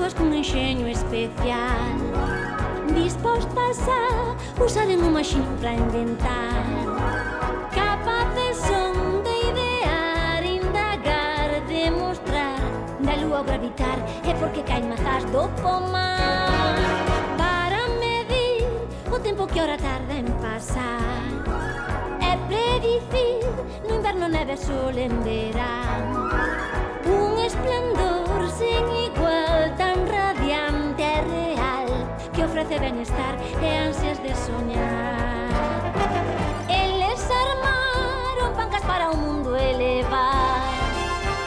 persoas con enxeño especial, dispostas a usar en un machín para inventar. Capaces son de idear, indagar, demostrar. Da lúa ao gravitar é porque caen mazás do pomar. Para medir o tempo que ora tarda en pasar, é predicir no inverno neve e sol en verán. Un esplendor sen igual, tan radiante e real, que ofrece benestar e ansias de soñar. Eles armaron pancas para o mundo elevar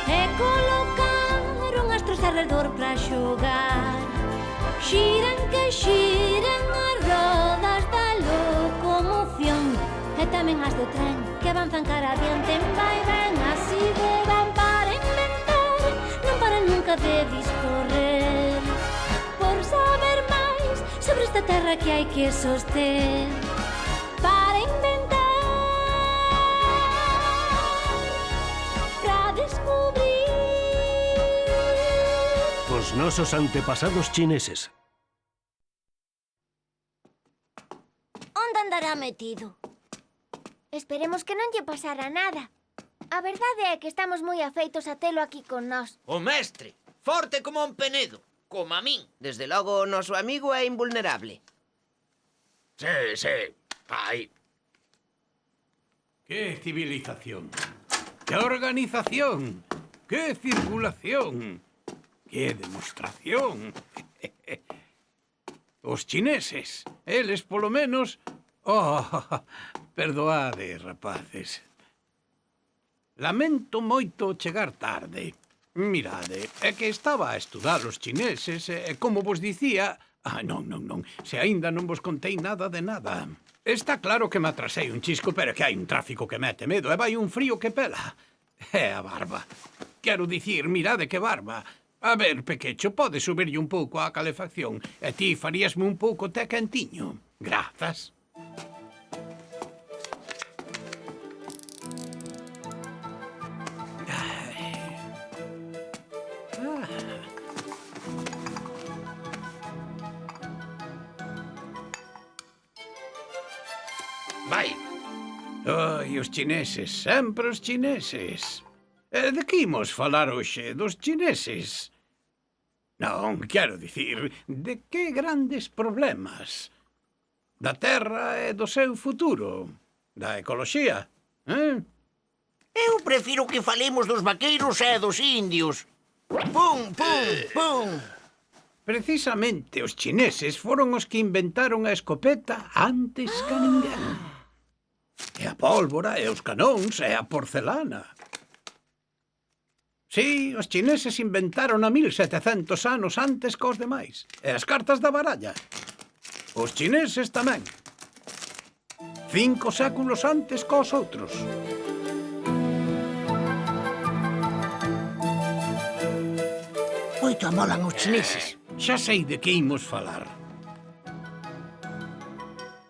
e colocaron astros alrededor para xogar. Xiran que xiran as rodas da locomoción e tamén as do tren que avanzan cara adiante. Vai ben, así de ben para inventar, non paran nunca de discorrer por saber máis sobre esta terra que hai que soster. Para inventar, para descubrir. Os nosos antepasados chineses. Onde andará metido? Esperemos que non lle pasara nada. A verdade é que estamos moi afeitos a telo aquí con nós. O mestre, forte como un penedo, como a min. Desde logo, o noso amigo é invulnerable. Sí, sí. Aí. ¡Qué civilización! ¡Qué organización! ¡Qué circulación! ¡Qué demostración! Os chineses, eles polo menos... Oh, perdoade, rapaces. Lamento moito chegar tarde. Mirade, é que estaba a estudar os chineses e, como vos dicía... non, se aínda non vos contei nada de nada. Está claro que me atrasei un chisco, pero que hai un tráfico que mete medo e vai un frío que pela. É a barba. Quero dicir, mirade que barba. A ver, Pequecho, pode subirlle un pouco a calefacción e ti faríasme un pouco té quentiño. Grazas. Vai. Ai, os chineses, sempre os chineses. De que imos falar hoxe? Dos chineses? Non, quero dicir, de que grandes problemas? Da terra e do seu futuro? Da ecoloxía? Eu prefiro que falemos dos vaqueiros e dos indios. Pum, pum, pum. Precisamente os chineses foron os que inventaron a escopeta antes que ninguén. E a pólvora, e os canóns, e a porcelana. Sí, os chineses inventaron a 1700 anos antes que os demais. E as cartas da baralla. Os chineses tamén. 5 séculos antes que os outros. Moito amolan os chineses. Xa sei de que imos falar.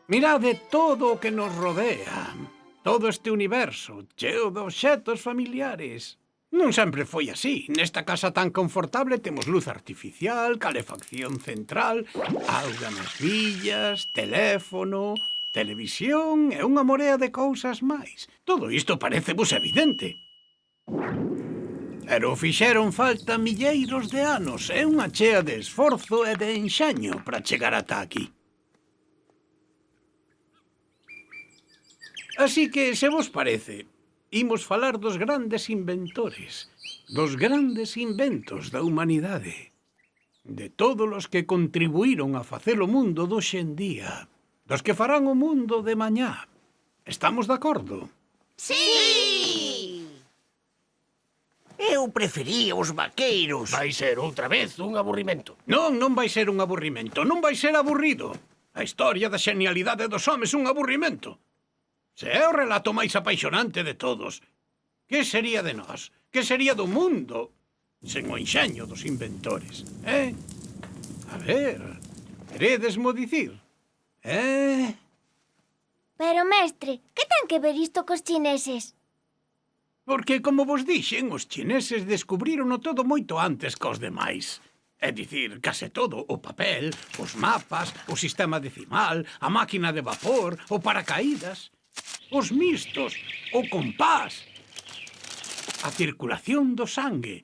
Mirade todo o que nos rodea. Todo este universo, cheo de obxetos familiares. Non sempre foi así. Nesta casa tan confortable temos luz artificial, calefacción central, auga nas villas, teléfono, televisión e unha morea de cousas máis. Todo isto parecevos evidente. Pero fixeron falta milleiros de anos e unha chea de esforzo e de enxaño para chegar ata aquí. Así que, se vos parece, imos falar dos grandes inventores, dos grandes inventos da humanidade, de todos os que contribuíron a facer o mundo doxe en día, dos que farán o mundo de mañá. Estamos de acordo? Sí! Eu prefería os vaqueiros. Vai ser outra vez un aburrimento. Non, non vai ser un aburrimento, non vai ser aburrido. A historia da xenialidade dos homes un aburrimento. Se é o relato máis apaixonante de todos, que sería de nós? Que sería do mundo sen o enxeño dos inventores? A ver, queredesmo dicir? Pero, mestre, que ten que ver isto cos chineses? Porque, como vos dixen, os chineses descubrirono todo moito antes que os demais. É dicir, case todo, o papel, os mapas, o sistema decimal, a máquina de vapor, o paracaídas, os mistos, o compás, a circulación do sangue.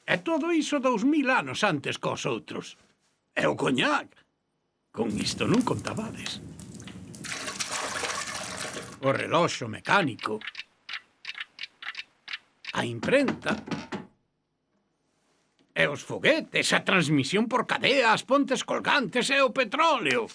E todo iso 2000 anos antes cos outros. E o coñac. Con isto non contabades. O reloxo mecánico, a imprenta, e os foguetes, a transmisión por cadea, as pontes colgantes e o petróleo.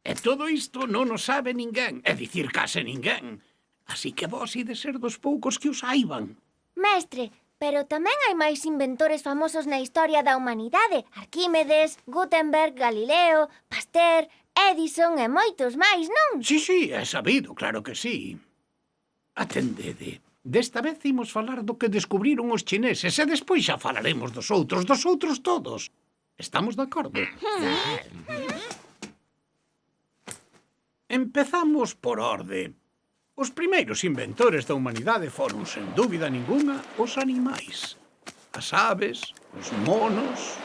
E todo isto non o sabe ninguén, é dicir, case ninguén. Así que vos ides ser dos poucos que o saiban. Mestre, pero tamén hai máis inventores famosos na historia da humanidade. Arquímedes, Gutenberg, Galileo, Pasteur, Edison e moitos máis, non? Sí, é sabido, claro que sí. Atendede. Desta vez imos falar do que descubriron os chineses e despois xa falaremos dos outros todos. Estamos de acordo? Empezamos por orde. Os primeiros inventores da humanidade foron, sen dúbida ninguna, os animais. As aves, os monos...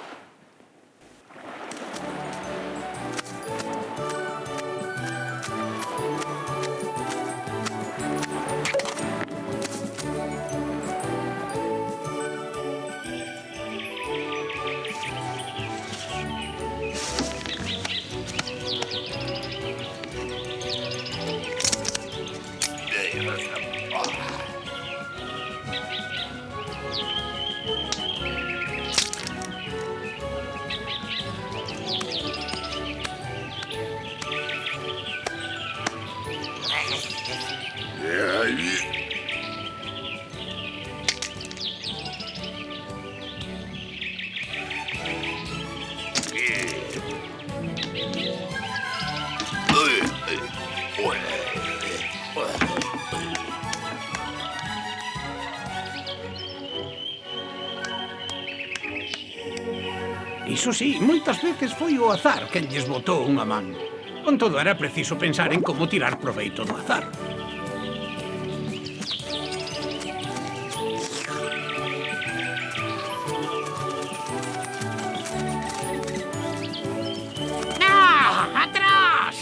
Iso sí, moitas veces foi o azar quen lles botou unha man. Con todo, era preciso pensar en como tirar proveito do azar. ¡Atrás!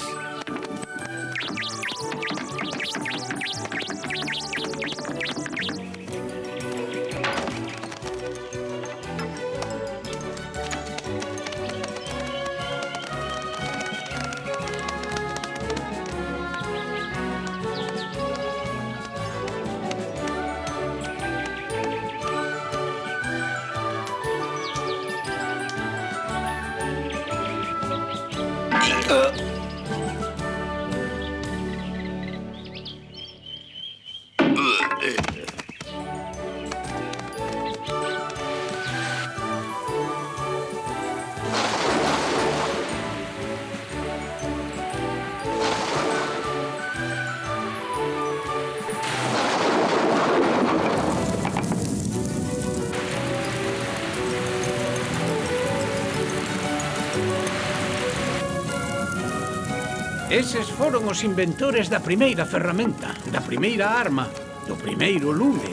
Eses foron os inventores da primeira ferramenta, da primeira arma, do primeiro lume.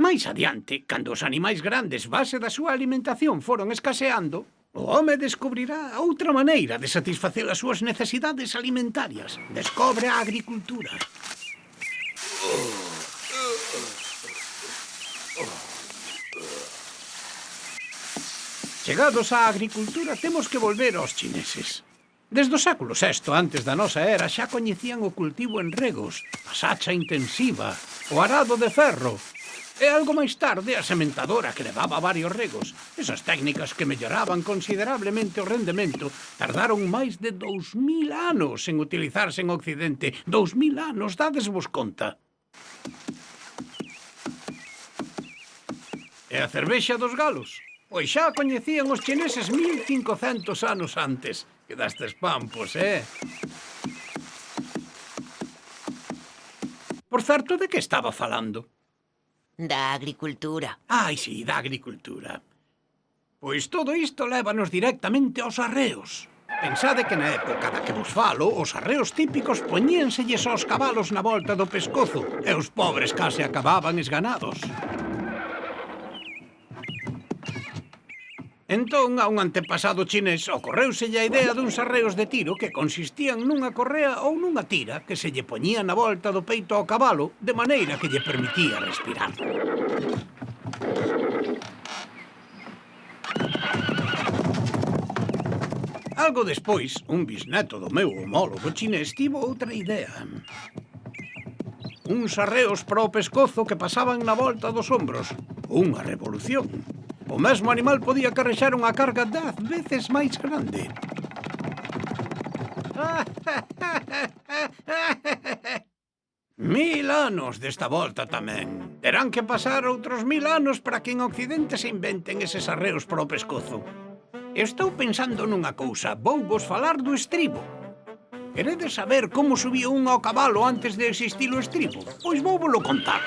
Mais adiante, cando os animais grandes base da súa alimentación foron escaseando, o home descubrirá outra maneira de satisfacer as súas necesidades alimentarias. Descobre a agricultura. Chegados á agricultura, temos que volver aos chineses. Desde o século VI antes da nosa era xa coñecían o cultivo en regos, a sacha intensiva, o arado de ferro, e algo máis tarde a sementadora que levaba varios regos. Esas técnicas que melloraban considerablemente o rendemento tardaron máis de 2000 anos en utilizarse en Occidente. 2000 anos, dadesvos conta. E a cervexa dos galos? Pois xa a coñecían os chineses 1500 anos antes. Quedastes pampos, Por certo, de que estaba falando? Da agricultura. Ai, sí, da agricultura. Pois todo isto lévanos directamente aos arreos. Pensade que na época da que vos falo, os arreos típicos poñíanselles aos cabalos na volta do pescozo e os pobres case acababan esganados. Entón, a un antepasado chinés ocorreuselle a idea duns arreos de tiro que consistían nunha correa ou nunha tira que se lle poñía na volta do peito ao cabalo de maneira que lle permitía respirar. Algo despois, un bisneto do meu homólogo chinés tivo outra idea. Uns arreos para o pescozo que pasaban na volta dos ombros. Unha revolución. O mesmo animal podía carrexar unha carga 10 veces máis grande. Mil anos desta volta tamén. Terán que pasar outros 1000 anos para que en Occidente se inventen eses arreos para o pescozo. Estou pensando nunha cousa. Vou vos falar do estribo. Queredes saber como subía un ao cabalo antes de existir o estribo? Pois vou volo contar.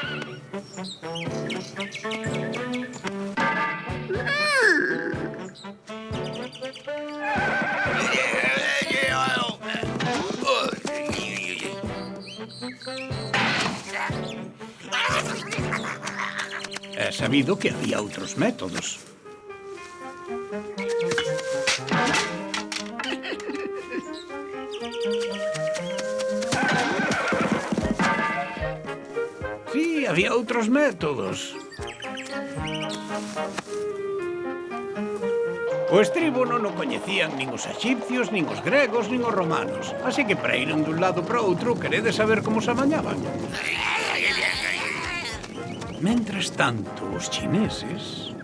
É sabido que había outros métodos. Sí, había outros métodos. O estribo non o coñecían nin os egipcios, nin os gregos, nin os romanos. Así que para ir dun lado para outro, queredes saber como se amañaban? Mentres tanto, os chineses...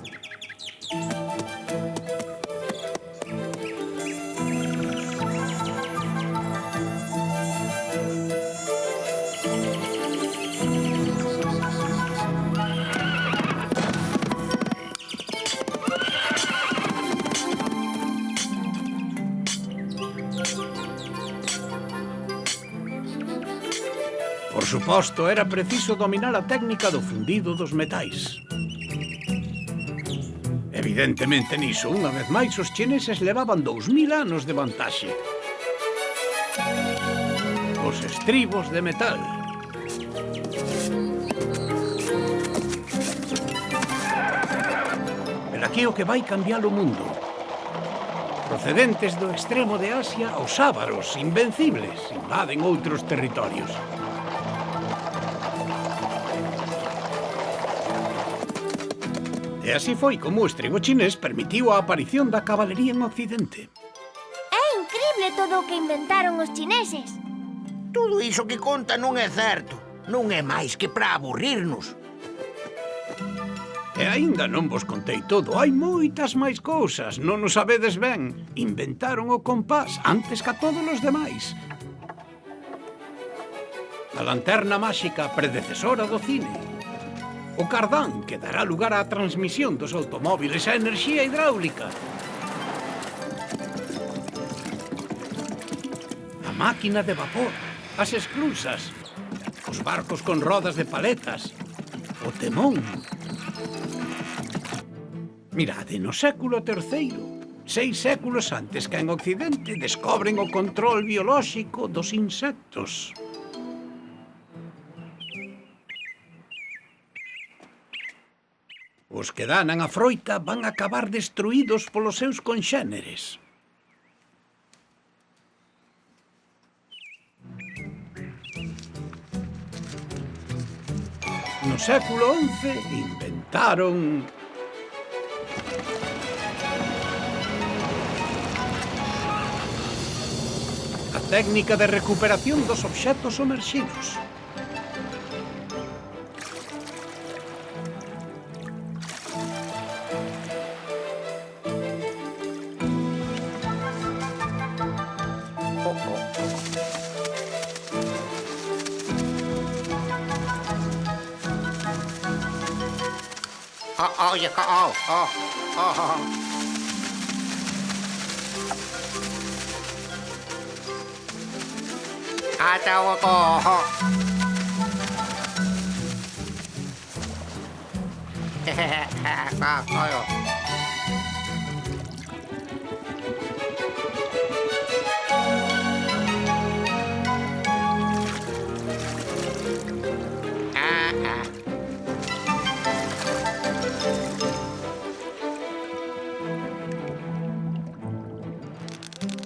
Por suposto, era preciso dominar a técnica do fundido dos metais. Evidentemente niso, unha vez máis, os chineses levaban 2000 anos de vantaxe. Os estribos de metal. Pero aquí o que vai cambiar o mundo. Procedentes do extremo de Asia, os ávaros, invencibles, invaden outros territorios. E así foi como o estribo chinés permitiu a aparición da cabalería en Occidente. É incrible todo o que inventaron os chineses. Todo iso que conta non é certo. Non é máis que para aburrirnos. E aínda non vos contei todo. Hai moitas máis cousas, non o sabedes ben. Inventaron o compás antes que a todos os demais. A lanterna máxica predecesora do cine. O cardán, que dará lugar á transmisión dos automóviles a enerxía hidráulica. A máquina de vapor, as esclusas, os barcos con rodas de paletas, o temón. Mirade, no século III, 6 séculos antes que en Occidente, descobren o control biolóxico dos insectos. Os que danan a froita van acabar destruídos polos seus conxéneres. No século XI inventaron a técnica de recuperación dos obxetos somerxidos.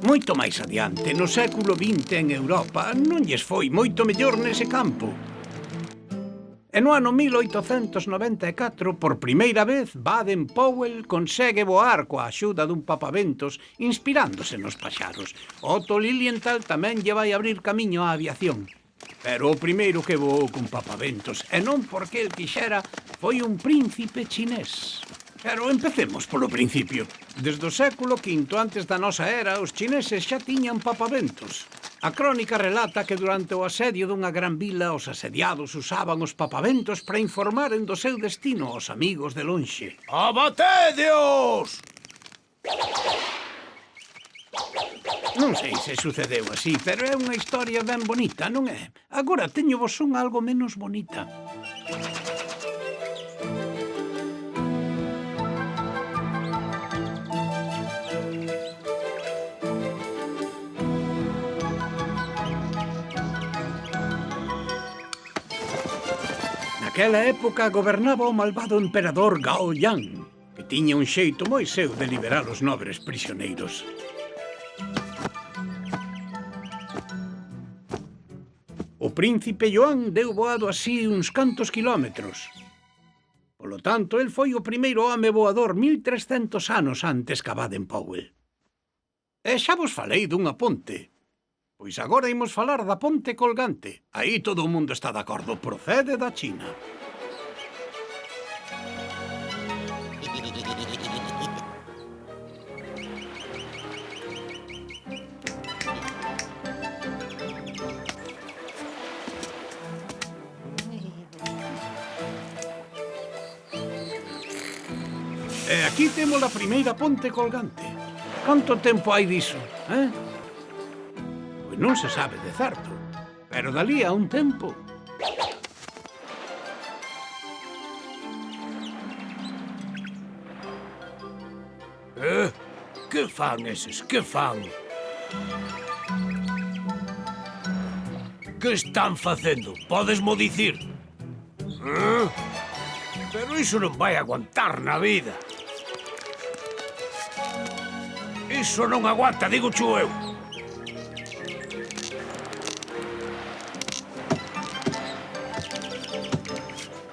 Moito máis adiante, no século XX en Europa, non lles foi moito mellor nese campo. E no ano 1894, por primeira vez, Baden-Powell consegue voar coa axuda dun papaventos inspirándose nos paxaros. Otto Lilienthal tamén lle vai abrir camiño á aviación. Pero o primeiro que voou con papaventos, e non porque el quixera, foi un príncipe chinés. Pero empecemos polo principio. Desde o século V antes da nosa era, os chineses xa tiñan papaventos. A crónica relata que durante o asedio dunha gran vila, os asediados usaban os papaventos para informaren do seu destino aos amigos de lonxe. Abatedeos! Non sei se sucedeu así, pero é unha historia ben bonita, non é? Agora teño vos un algo menos bonita. Naquela época gobernaba o malvado emperador Gao Yang, que tiña un xeito moi seu de liberar os nobres prisioneiros. O príncipe Yuan deu voado así uns cantos kilómetros. Polo tanto, el foi o primeiro home voador 1300 anos antes que Baden-Powell. E xa vos falei dunha ponte. Pois agora imos falar da ponte colgante. Aí todo o mundo está de acordo, procede da China. E aquí temos a primeira ponte colgante. Canto tempo hai diso, eh? Pois non se sabe de certo, pero dalí a un tempo. Que fan eses? Que fan? Que están facendo? Podesmo dicir? Pero iso non vai aguantar na vida. Iso non aguanta, digo chu eu.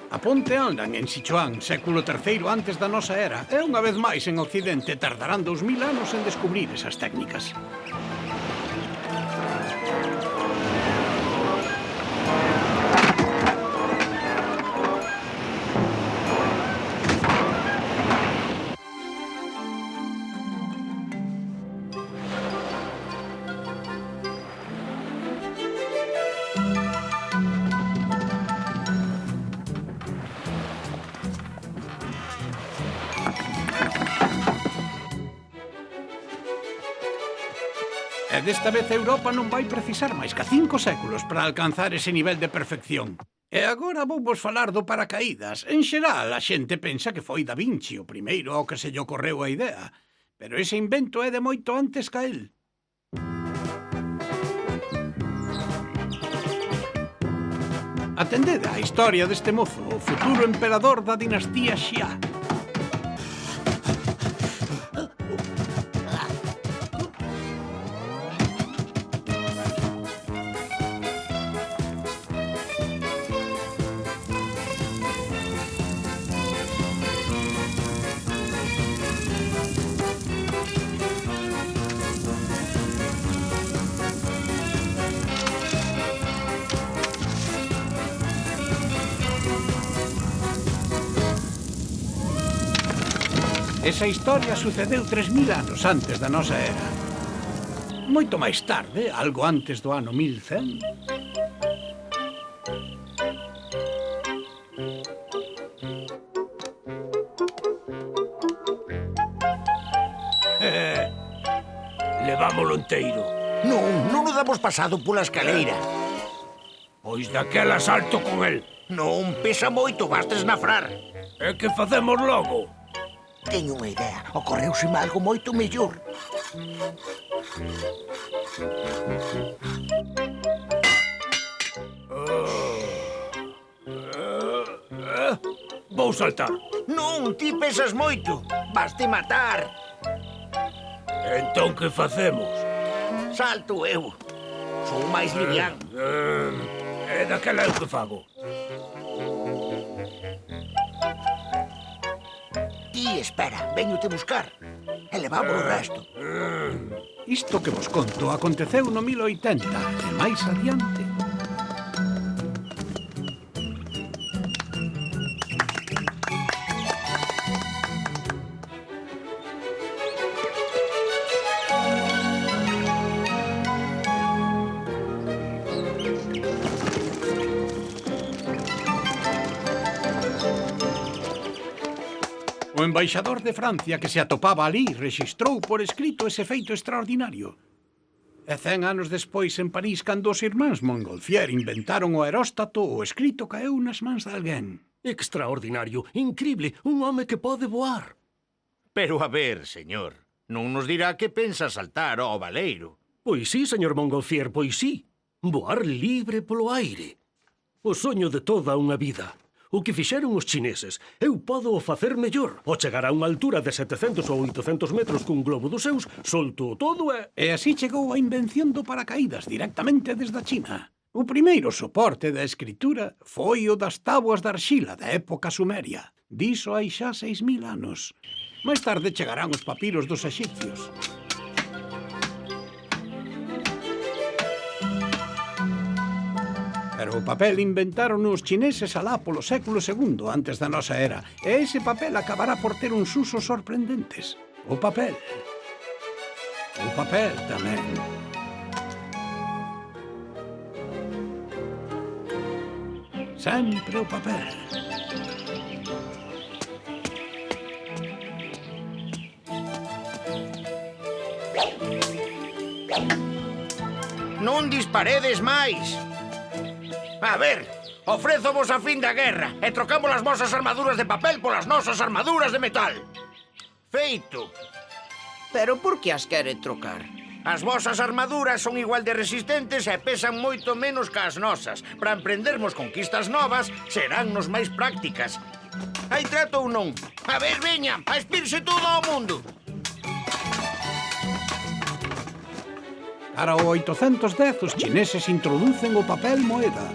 A ponte Anlan en Sichuan, século III antes da nosa era, e unha vez máis en Occidente tardarán 2000 anos en descubrir esas técnicas. E desta vez Europa non vai precisar máis que 5 séculos para alcanzar ese nivel de perfección. E agora vou vos falar do paracaídas. En xeral, a xente pensa que foi Da Vinci o primeiro ao que se lle ocorreu a idea. Pero ese invento é de moito antes que el. Atendede á historia deste mozo, o futuro emperador da dinastía Xia. Esa historia sucedeu 3000 anos antes da nosa era. Moito máis tarde, algo antes do ano 1100... Levámolo enteiro. Non o damos pasado pola escaleira. Pois daquela salto con el. Non pesa moito, basta esnafrar. E que facemos logo? Teño unha idea. Ocorreuseme algo moito mellor. Vou saltar. Non, ti pesas moito. Vaste matar. Entón que facemos? Salto eu. Sou máis livián. É daquela eu que fago. Ti, espera, veño-te buscar. E levamos o resto. Isto que vos conto aconteceu no 1080 e máis adiante. O embaixador de Francia que se atopaba ali rexistrou por escrito ese feito extraordinario. E 100 anos despois en París, cando os irmáns Montgolfier inventaron o aeróstato, o escrito caeu nas mans de alguén. Extraordinario, incrible, un home que pode voar. Pero a ver, señor, non nos dirá que pensa saltar ao baleiro. Pois sí, señor Montgolfier, pois sí. Voar libre polo aire. O soño de toda unha vida. O que fixeron os chineses, eu podo o facer mellor. O chegar a unha altura de 700 ou 800 metros cun globo dos seus, solto todo e... E así chegou a invención do paracaídas directamente desde a China. O primeiro soporte da escritura foi o das táboas de arxila da época sumeria. Diso hai xa 6.000 anos. Máis tarde chegarán os papiros dos egipcios. Pero o papel inventaron os chineses alá polo século II antes da nosa era. E ese papel acabará por ter uns usos sorprendentes. O papel. O papel tamén. Sempre o papel. Non disparedes máis. A ver, ofrézovos a fin da guerra e trocamos as vosas armaduras de papel polas nosas armaduras de metal. Feito. Pero por que as quere trocar? As vosas armaduras son igual de resistentes e pesan moito menos que as nosas. Para emprendermos conquistas novas, seránnos máis prácticas. Hai trato ou non? A ver, veña, a espirse todo ao mundo. Para o 810, os chineses introducen o papel moeda.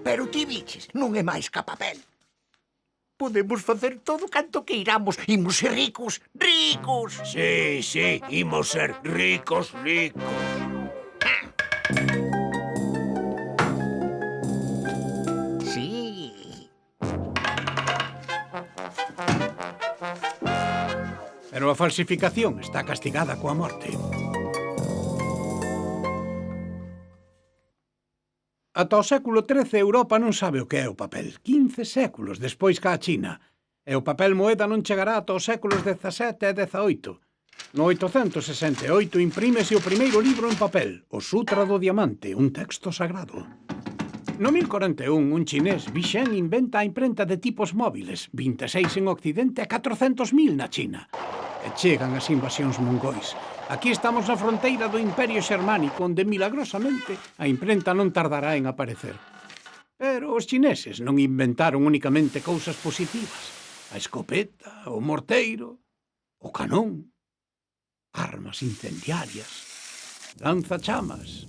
Pero ti biches, non é máis que papel. Podemos facer todo canto que iramos. Imos ser ricos, ricos. Sí, sí, imos ser ricos, ricos. Sí. Pero a falsificación está castigada coa morte. Ata o século XIII Europa non sabe o que é o papel. 15 séculos despois ca a China. E o papel moeda non chegará ata os séculos XVII e XVIII. No 868 imprímese o primeiro libro en papel, o Sutra do Diamante, un texto sagrado. No 1041, un chinés, Bixen, inventa a imprenta de tipos móviles, 26 en Occidente e 400.000 na China. E chegan as invasións mongóis. Aquí estamos na fronteira do Imperio Xermánico, onde milagrosamente a imprenta non tardará en aparecer. Pero os chineses non inventaron únicamente cousas positivas. A escopeta, o morteiro, o canón, armas incendiarias, lanzachamas.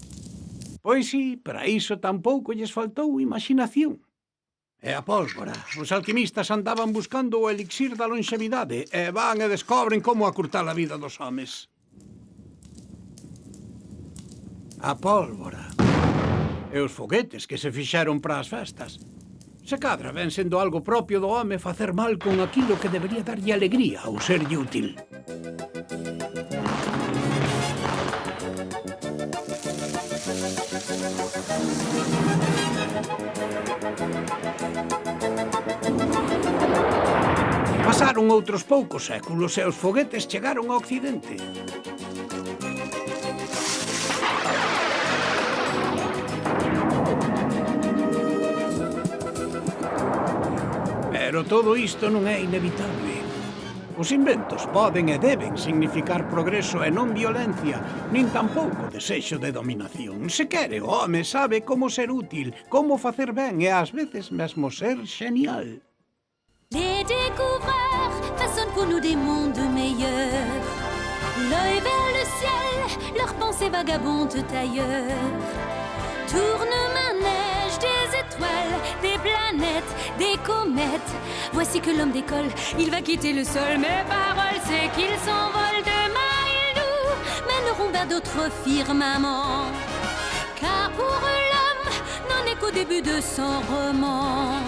Pois sí, para iso tampouco lles faltou imaginación. E a pólvora. Os alquimistas andaban buscando o elixir da longevidade e van e descobren como acurtar a vida dos homes. A pólvora. E os foguetes que se fixeron para as festas. Se cadra ven sendo algo propio do home facer mal con aquilo que debería darlle alegría ou serlle útil. Pasaron outros poucos séculos e os foguetes chegaron ao Occidente. Pero todo isto non é inevitable. Os inventos poden e deben significar progreso e non violencia, nin tampouco desexo de dominación. Se quere, o home sabe como ser útil, como facer ben e ás veces mesmo ser genial. Les découvreurs façonnent pour nous des mondes meilleurs. l'œil vers le ciel, leurs pensées vagabondent ailleurs. Tourne manège des étoiles, des planètes, des comètes. Voici que l'homme décolle, il va quitter le sol. Mes paroles, c'est qu'il s'envole. Demain, ils nous mèneront vers d'autres firmaments. Car pour l'homme, n'en est qu'au début de son roman.